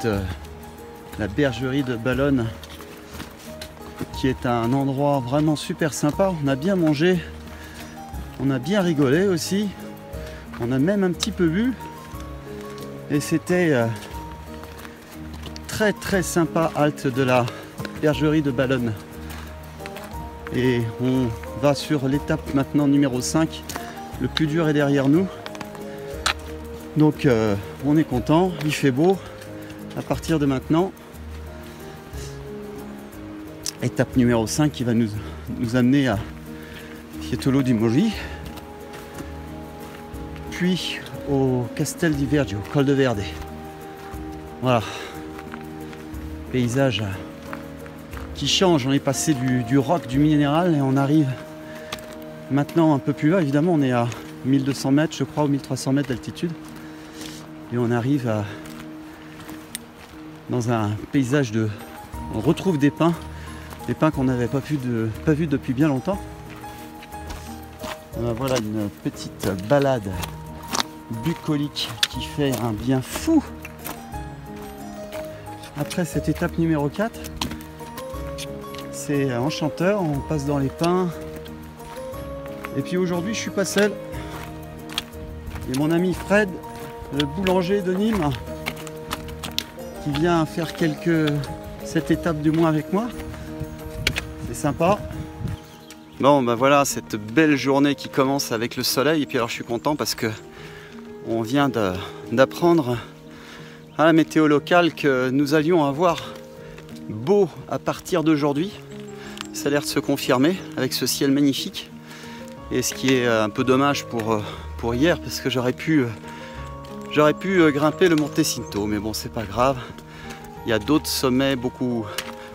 visite la bergerie de Ballonne, qui est un endroit vraiment super sympa. On a bien mangé, on a bien rigolé aussi, on a même un petit peu bu et c'était très très sympa, halte de la bergerie de Ballonne. Et on va sur l'étape maintenant numéro 5. Le plus dur est derrière nous. Donc on est content, il fait beau. À partir de maintenant, étape numéro 5 qui va nous amener à Fiesole di Moggi, puis au Castel di Vergio, Col de Verde. Voilà, paysage qui change. On est passé du roc, du minéral, et on arrive maintenant un peu plus bas. Évidemment, on est à 1200 mètres, je crois, ou 1300 mètres d'altitude, et on arrive dans un paysage on retrouve des pins qu'on n'avait pas vu depuis bien longtemps. Voilà une petite balade bucolique qui fait un bien fou. Après cette étape numéro 4, c'est enchanteur, on passe dans les pins. Et puis aujourd'hui je suis pas seul. Et mon ami Fred, le boulanger de Nîmes, qui vient faire cette étape du moins avec moi. C'est sympa. Bon ben voilà, cette belle journée qui commence avec le soleil. Et puis alors je suis content parce que on vient d'apprendre à la météo locale que nous allions avoir beau à partir d'aujourd'hui. Ça a l'air de se confirmer avec ce ciel magnifique. Et ce qui est un peu dommage pour hier, parce que j'aurais pu grimper le Monte Cinto, mais bon, c'est pas grave. Il y a d'autres sommets beaucoup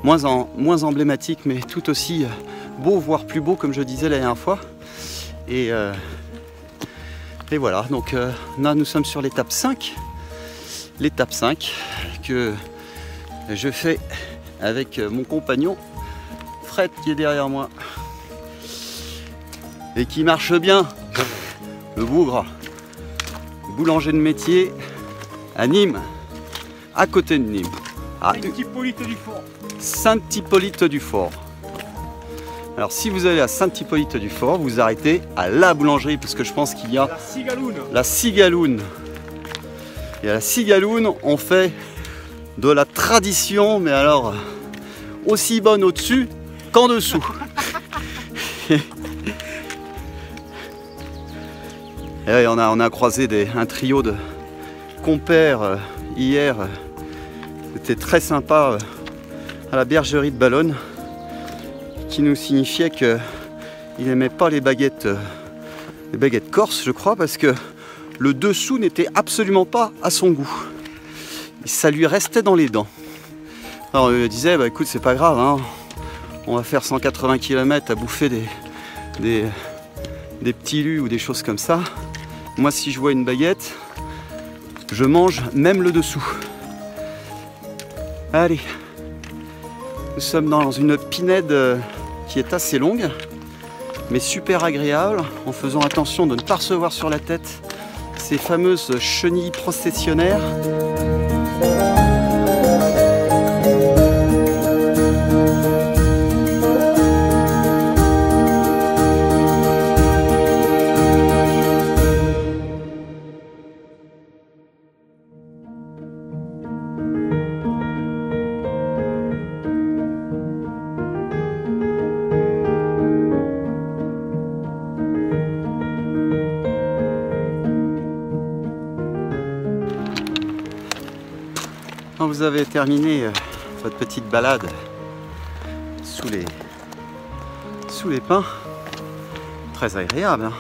moins emblématiques, mais tout aussi beaux, voire plus beaux, comme je disais la dernière fois. Et voilà, donc là nous sommes sur l'étape 5. L'étape 5 que je fais avec mon compagnon Fred qui est derrière moi et qui marche bien, le bougre, boulanger de métier à Nîmes, à côté de Nîmes, à Saint-Hippolyte-du-Fort. Alors si vous allez à Saint-Hippolyte-du-Fort, vous arrêtez à la boulangerie, parce que je pense qu'il y a la Cigaloun. Et à la Cigaloun, on fait de la tradition, mais alors aussi bonne au-dessus qu'en dessous. Et on a croisé un trio de compères hier. C'était très sympa à la bergerie de Ballonne, qui nous signifiait qu'il n'aimait pas les baguettes corses, je crois, parce que le dessous n'était absolument pas à son goût. Ça lui restait dans les dents. Alors il disait, bah écoute, c'est pas grave, hein, on va faire 180 km à bouffer des petits lus ou des choses comme ça. Moi, si je vois une baguette, je mange même le dessous. Allez, nous sommes dans une pinède qui est assez longue, mais super agréable, en faisant attention de ne pas recevoir sur la tête ces fameuses chenilles processionnaires. Quand vous avez terminé votre petite balade sous les pins, très agréable, hein.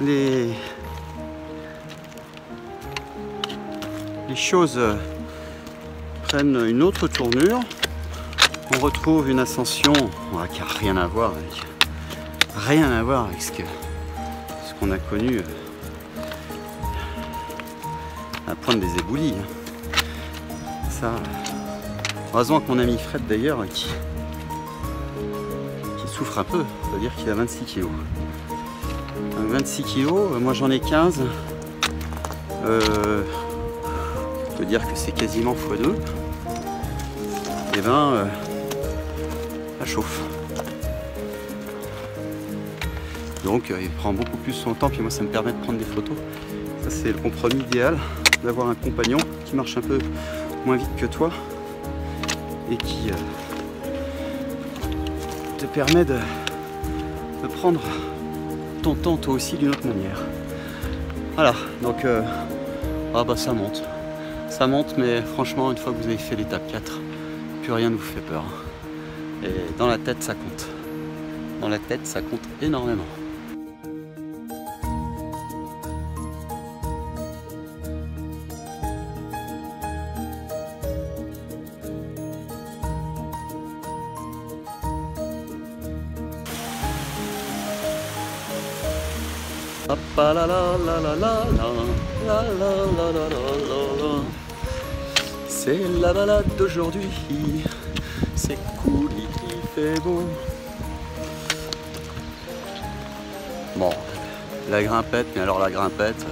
Les choses prennent une autre tournure. On retrouve une ascension qui n'a rien à voir avec ce qu'on a connu à Pointe des Éboulis. Ça, heureusement que mon ami Fred d'ailleurs qui souffre un peu, c'est-à-dire qu'il a 26 kg. 26 kg, moi j'en ai 15. on peut dire que c'est quasiment x2, et ben ça chauffe. Donc il prend beaucoup plus son temps, puis moi ça me permet de prendre des photos. Ça c'est le compromis idéal, d'avoir un compagnon qui marche un peu moins vite que toi et qui te permet de prendre ton temps toi aussi d'une autre manière. Voilà, donc ah bah ça monte, mais franchement une fois que vous avez fait l'étape 4, plus rien ne vous fait peur. Et dans la tête ça compte. Dans la tête ça compte énormément. C'est la balade d'aujourd'hui, c'est cool, il fait beau. Bon, la grimpette, mais alors la grimpette,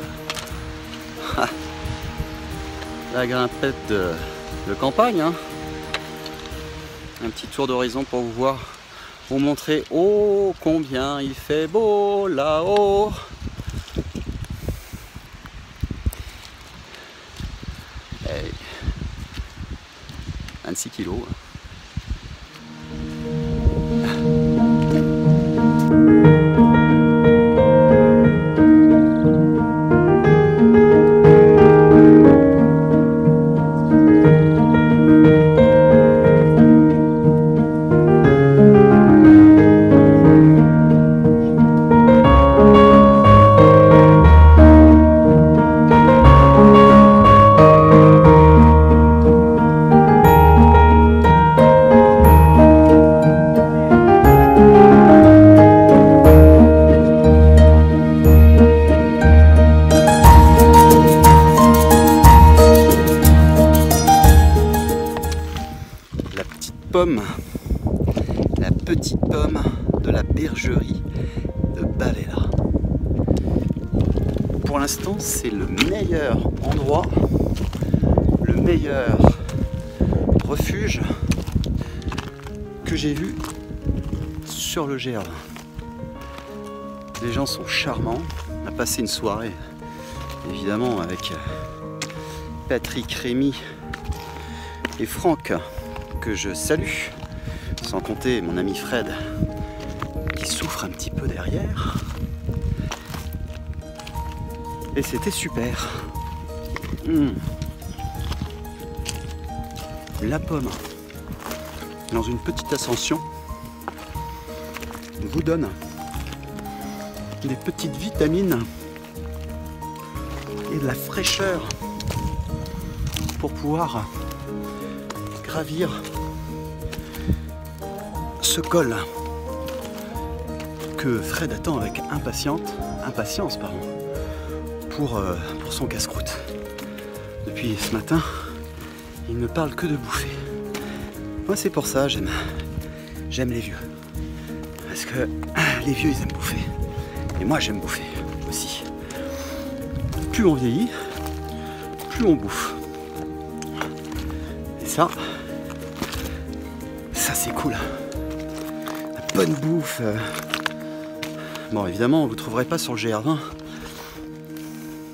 la grimpette de campagne, hein. Un petit tour d'horizon pour vous montrer oh combien il fait beau là-haut. 26 kilos. La petite pomme de la bergerie de Bavela. Pour l'instant, c'est le meilleur endroit, le meilleur refuge que j'ai vu sur le GR20. Les gens sont charmants. On a passé une soirée, évidemment, avec Patrick, Rémi et Franck, que je salue, sans compter mon ami Fred qui souffre un petit peu derrière. Et c'était super. La pomme, dans une petite ascension, vous donne des petites vitamines et de la fraîcheur pour pouvoir gravir ce col que Fred attend avec impatience pour son casse-croûte. Depuis ce matin, il ne parle que de bouffer. Moi c'est pour ça, j'aime les vieux. Parce que les vieux ils aiment bouffer. Et moi j'aime bouffer aussi. Plus on vieillit, plus on bouffe. Et ça c'est cool. La bonne bouffe. Bon évidemment vous ne trouverez pas sur le GR20.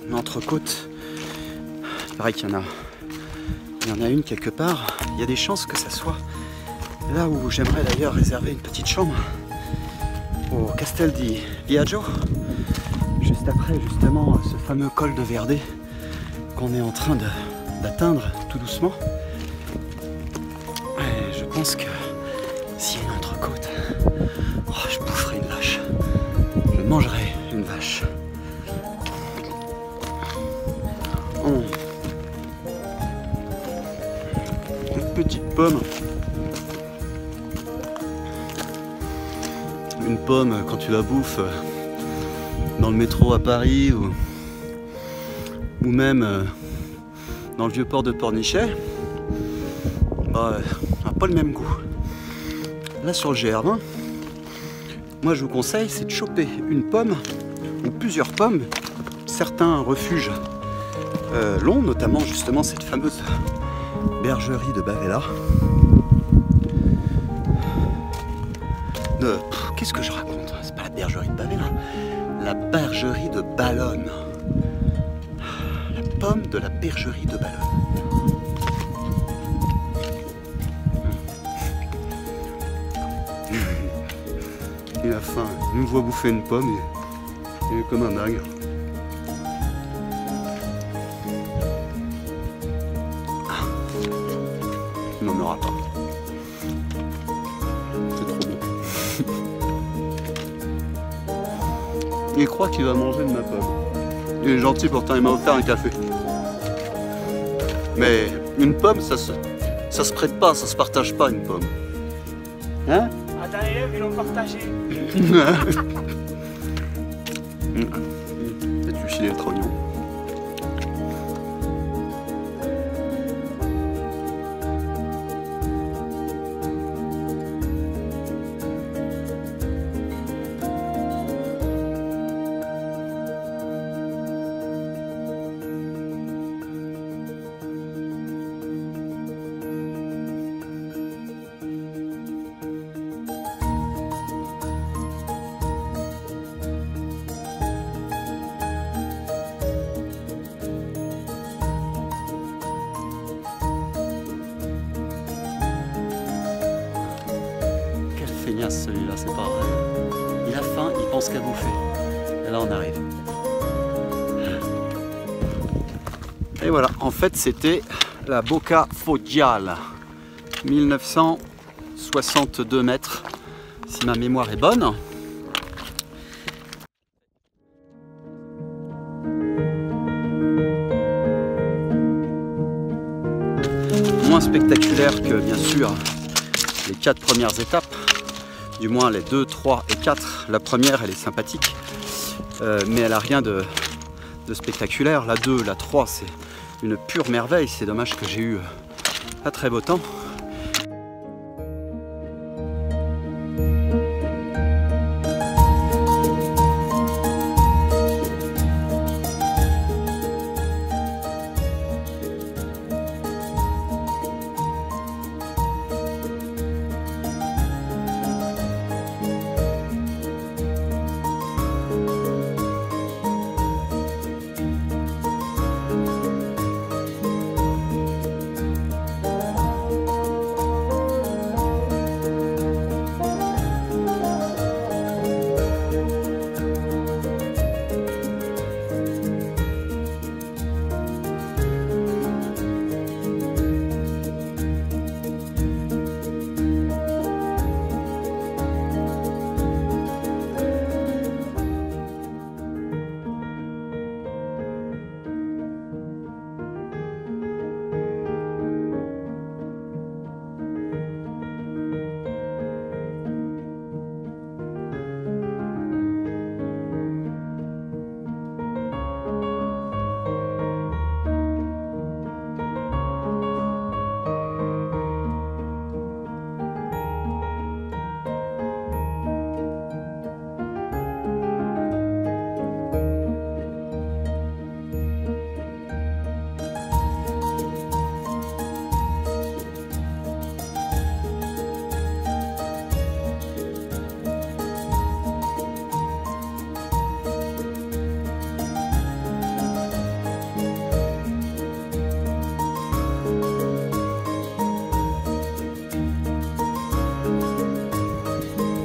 Une entrecôte. Il paraît qu'il y en a une quelque part. Il y a des chances que ça soit là où j'aimerais d'ailleurs réserver une petite chambre. Au Castel di Viaggio. Juste après justement ce fameux col de Verde qu'on est en train d'atteindre tout doucement. Et je pense que s'il y a une entrecôte, oh, je boufferai une vache. Je mangerai une vache. Une petite pomme. Une pomme quand tu la bouffes dans le métro à Paris ou même dans le vieux port de Pornichet, bah, n'a pas le même goût. Là sur le GR20, moi je vous conseille c'est de choper une pomme ou plusieurs pommes. Certains refuges long, notamment justement cette fameuse bergerie de Bavela. Qu'est-ce que je raconte? C'est pas la bergerie de Bavela, la bergerie de Ballonne. La pomme de la bergerie de Ballonne. Il a faim, il me voit bouffer une pomme, il est comme un dingue. Il n'en aura pas. C'est trop bon. Il croit qu'il va manger de ma pomme. Il est gentil, pourtant il m'a offert un café. Mais une pomme, ça se prête pas, ça se partage pas une pomme. Hein? Attends, les élèves, ils l'ont partagé. Peut-être lui filer le trognon. Celui-là, c'est pas vrai. Il a faim, il pense qu'à bouffer. Et là, on arrive. Et voilà, en fait, c'était la Boca Foggiale. 1962 mètres, si ma mémoire est bonne. Moins spectaculaire que, bien sûr, les 4 premières étapes. Du moins les 2, 3 et 4. La première, elle est sympathique, mais elle n'a rien de spectaculaire. La 2, la 3, c'est une pure merveille. C'est dommage que j'ai eu pas très beau temps.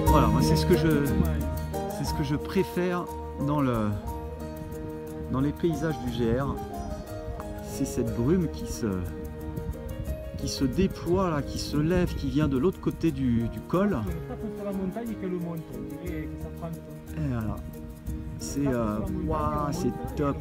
Voilà, moi c'est ce que je préfère dans les paysages du GR. C'est cette brume qui se déploie là, qui se lève, qui vient de l'autre côté du col. Et voilà, c'est waouh, c'est top.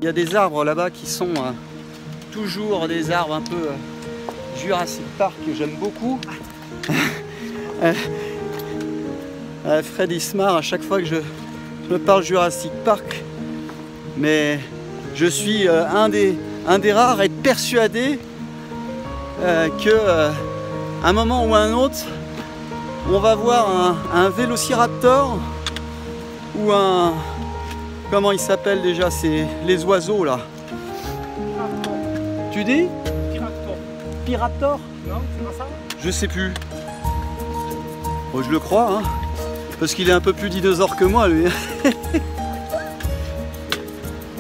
Il y a des arbres là-bas qui sont toujours des arbres un peu Jurassic Park que j'aime beaucoup. Fred il se marre à chaque fois que je me parle Jurassic Park, mais je suis un des rares à être persuadé que un moment ou un autre on va voir un vélociraptor ou un... Comment il s'appelle déjà? C'est les oiseaux là. Piraptor. Tu dis? Piraptor. Piraptor? Non, c'est pas ça? Je sais plus. Oh, je le crois, hein, parce qu'il est un peu plus dinosaure que moi, lui.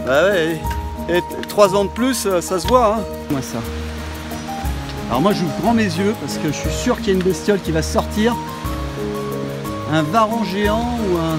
Bah ouais, et 3 ans de plus, ça se voit, hein. Moi ça. Alors moi j'ouvre grand mes yeux parce que je suis sûr qu'il y a une bestiole qui va sortir. Un varan géant ou un...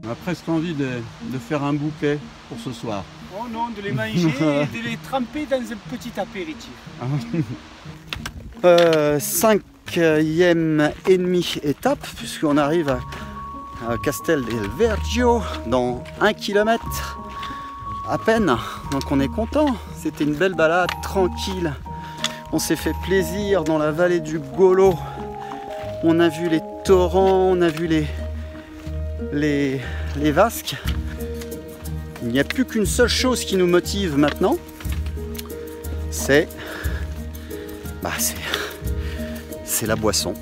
On a presque envie de faire un bouquet pour ce soir. Oh non, de les manger et de les tremper dans un petit apéritif. 5e et demi étape, puisqu'on arrive à Castel del Vergio dans 1 km à peine. Donc on est content. C'était une belle balade, tranquille. On s'est fait plaisir dans la vallée du Golo. On a vu les torrents, on a vu les vasques. Il n'y a plus qu'une seule chose qui nous motive maintenant, c'est la boisson,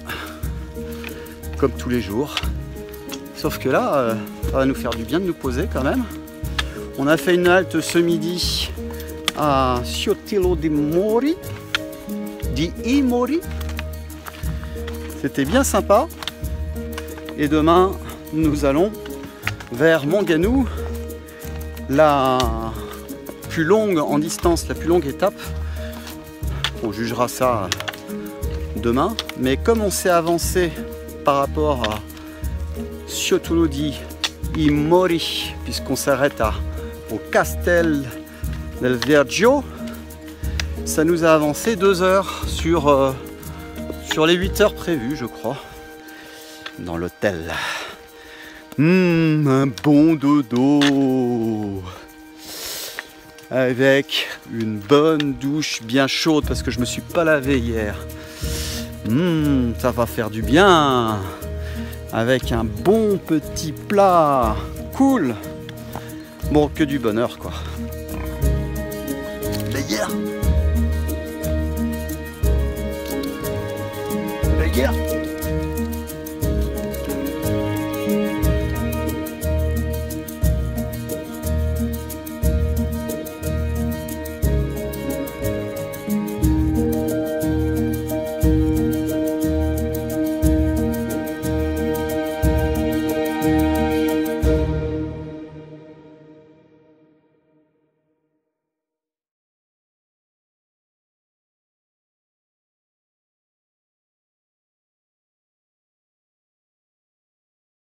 comme tous les jours. Sauf que là, ça va nous faire du bien de nous poser quand même. On a fait une halte ce midi à Ciottilo di Mori. C'était bien sympa. Et demain, nous allons vers Manganou, la plus longue en distance, la plus longue étape. On jugera ça demain. Mais comme on s'est avancé par rapport à Ciottilo di Mori, puisqu'on s'arrête au Castel del Vergio, ça nous a avancé 2 heures sur les 8 heures prévues, je crois, dans l'hôtel. Un bon dodo avec une bonne douche bien chaude parce que je me suis pas lavé hier. Ça va faire du bien avec un bon petit plat cool. Bon, que du bonheur quoi. Les gars.